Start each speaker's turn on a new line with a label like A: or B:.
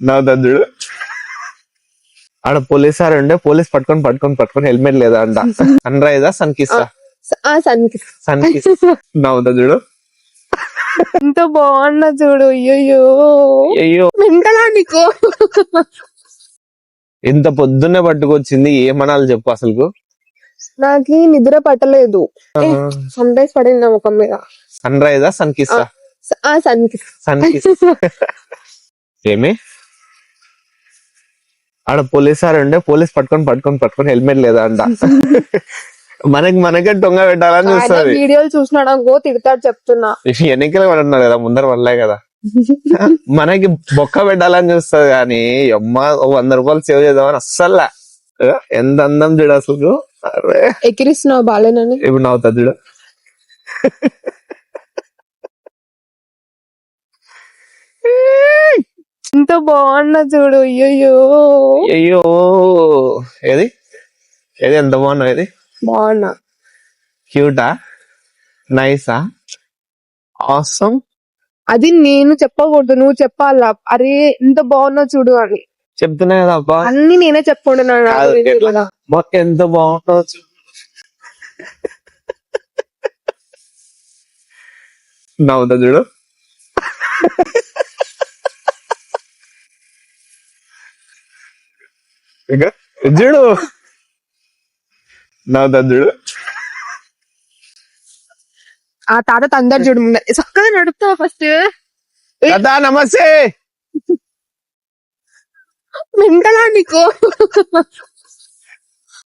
A: నవ్వుతాడు. ఆడ police sir ఉండే, పోలీస్ పట్టుకొని హెల్మెట్ లేదా అంట. సన్ రైజా సన్ కిస్సా? Sun kiss. నవ్వుతాడు.
B: ఎంత బాగున్నా చూడు. అయ్యో
A: అయ్యో
B: వింటలా నీకు.
A: ఇంత పొద్దున్నే పట్టుకొచ్చింది, ఏమనాలి చెప్పు అసలు.
B: నాకు నిద్ర పట్టలేదు. సన్ రైజ్ పడింది నా ముఖం మీద.
A: సన్ రైజా సన్ కిస్సా? Sun kiss. ఏమి ఆడ పోలీస్ సార్ ఉండే, పోలీస్ పట్టుకొని హెల్మెట్ లేదా అంట. మనకే దొంగ పెట్టాలని చూస్తుంది.
B: వీడియోలు చూసినాడు అనుకో తిడతాడు చెప్తున్నా.
A: ఎన్నికలు పడుతున్నారు కదా, ముందర వల్లే కదా. మనకి బొక్క పెట్టాలని చూస్తుంది కానీ అమ్మ 100 రూపాయలు సేవ్ చేద్దామని అస్సలు. ఎంత అందం చూడు అసలు. అరే
B: ఎక్కిరిస్తున్నావు బాలేనని.
A: ఇప్పుడు నవ్వుతా చూడు.
B: ఎంత బాగున్నా చూడు.
A: అయ్యో ఏది ఏది ఎంత బాగున్నావు? ఏది
B: బాగున్నా?
A: క్యూటా, నైసా, ఆసమ్?
B: అది నేను చెప్పకూడదు, నువ్వు చెప్పాలా. అరే ఎంత బాగున్నా చూడు అని
A: చెప్తున్నా కదా అబ్బా.
B: అన్ని నేనే చెప్పుకుంటున్నాను.
A: ఎంత బాగున్నావు చూడు. నవ్వుతా చూడు. చూడు నవ్వుతా చూడు.
B: ఆ తాత తందరు చూడు. చక్కగా నడుపుతావా ఫస్ట్?
A: కదా నమస్తే.
B: వింటలా నీకు.